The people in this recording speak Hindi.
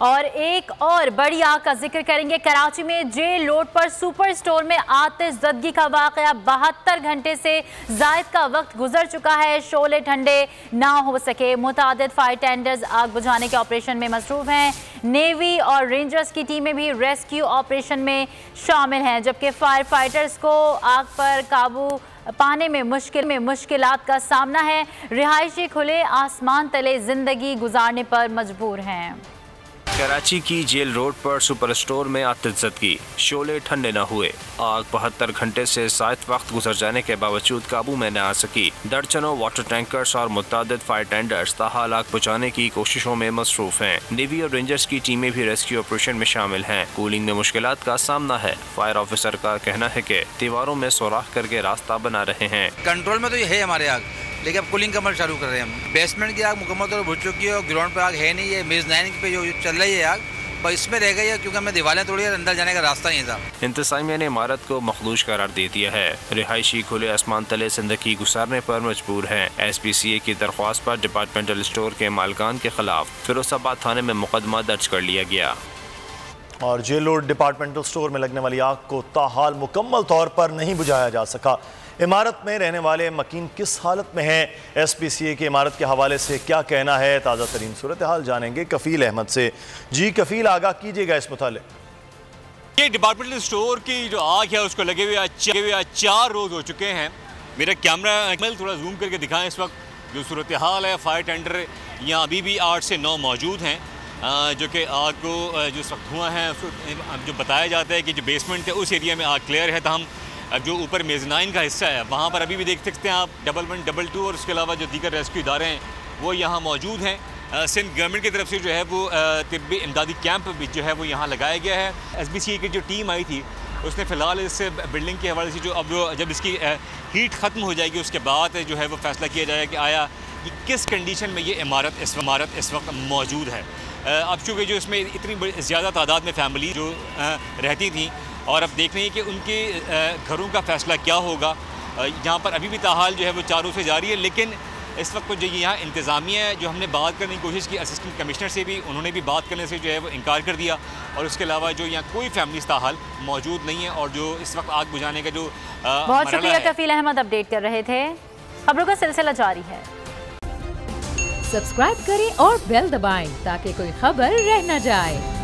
और एक और बड़ी आग का जिक्र करेंगे। कराची में जेल रोड पर सुपर स्टोर में आतिशज़दगी का वाकया। 72 घंटे से जायद का वक्त गुजर चुका है, शोले ठंडे ना हो सके। मुतादिद फायर टेंडर्स आग बुझाने के ऑपरेशन में मसरूफ हैं। नेवी और रेंजर्स की टीमें भी रेस्क्यू ऑपरेशन में शामिल हैं, जबकि फायर फाइटर्स को आग पर काबू पाने में मुश्किलात का सामना है। रिहायशी खुले आसमान तले जिंदगी गुजारने पर मजबूर हैं। कराची की जेल रोड पर सुपर स्टोर में आतिशज़दगी, शोले ठंडे न हुए। आग 72 घंटे से ज़ायद वक्त गुजर जाने के बावजूद काबू में न आ सकी। दर्जनों वाटर टैंकर्स और मुतादिद फायर टेंडर्स ताहाल आग बुझाने की कोशिशों में मसरूफ हैं। नेवी और रेंजर्स की टीमें भी रेस्क्यू ऑपरेशन में शामिल हैं। कूलिंग में मुश्किलात का सामना है। फायर ऑफिसर का कहना है कि दीवारों में सुराख करके रास्ता बना रहे हैं। कंट्रोल में तो ये है हमारे आग, लेकिन अब कूलिंग का अमल चालू कर रहे हैं हम। बेसमेंट की आग मुकम्मल तौर पर बुझ चुकी है और ग्राउंड पर आग है नहीं है। मेज़ 9 पे जो चल रही है आग, पर इसमें रह गई है क्योंकि हमें दीवारें तोड़ी है, अंदर जाने का रास्ता नहीं था। इंतजामिया ने इमारत को मखदूश करार दे दिया है। रिहायशी खुले आसमान तले जिंदगी गुजारने पर मजबूर हैं। SPCA की दरख्वास्त पर डिपार्टमेंटल स्टोर के मालकान के खिलाफ फिरोजाबाद थाने में मुकदमा दर्ज कर लिया गया। और जेल रोड डिपार्टमेंटल स्टोर में लगने वाली आग को ताहाल मुकम्मल तौर पर नहीं बुझाया जा सका। इमारत में रहने वाले मकीन किस हालत में हैं? SPCA की इमारत के हवाले से क्या कहना है? ताज़ा तरीन सूरत हाल जानेंगे कफील अहमद से। जी कफील, आगाह कीजिएगा इस मुतालिक। ये डिपार्टमेंटल स्टोर की जो आग है उसको लगे हुए 4 रोज़ हो चुके हैं। मेरा कैमरा थोड़ा जूम करके दिखाएं। इस वक्त जो सूरत हाल है, फायर टेंडर यहाँ अभी भी 8 से 9 मौजूद हैं, जो कि आग को जो इस वक्त धुआं है जो बताया जाता है कि जो बेसमेंट है उस एरिया में आग क्लियर है। तहम जो ऊपर मेज़नाइन का हिस्सा है वहाँ पर अभी भी देख सकते हैं आप 1-1, 2-2 और उसके अलावा जो दीगर रेस्क्यू इदारे हैं वो यहाँ मौजूद हैं। सिंध गवर्नमेंट की तरफ से जो है वो तिब्बी इमदादी कैंप भी जो है वो यहाँ लगाया गया है। SPCA की जो टीम आई थी उसने फ़िलहाल इस बिल्डिंग के हवाले से जब इसकी हीट ख़त्म हो जाएगी उसके बाद जो है वो फैसला किया जाएगा कि आया कि किस कंडीशन में ये इमारत इस वक्त मौजूद है। अब चूँकि जो इसमें इतनी ज़्यादा तादाद में फैमिली जो रहती थी और अब देख रहे हैं कि उनके घरों का फ़ैसला क्या होगा। यहाँ पर अभी भी ताहाल जो है वो चारों से जारी है, लेकिन इस वक्त जो यहाँ इंतज़ामिया है जो हमने बात करने की कोशिश की असिस्टेंट कमिश्नर से भी, उन्होंने भी बात करने से जो है वो इनकार कर दिया। और उसके अलावा जो यहाँ कोई फैमिली ताहाल मौजूद नहीं है और जो इस वक्त आग बुझाने का जो बहुत शुक्रिया कफील अहमद, अपडेट कर रहे थे। खबरों का सिलसिला जारी है। सब्सक्राइब करें और बेल दबाएं ताकि कोई खबर रह न जाए।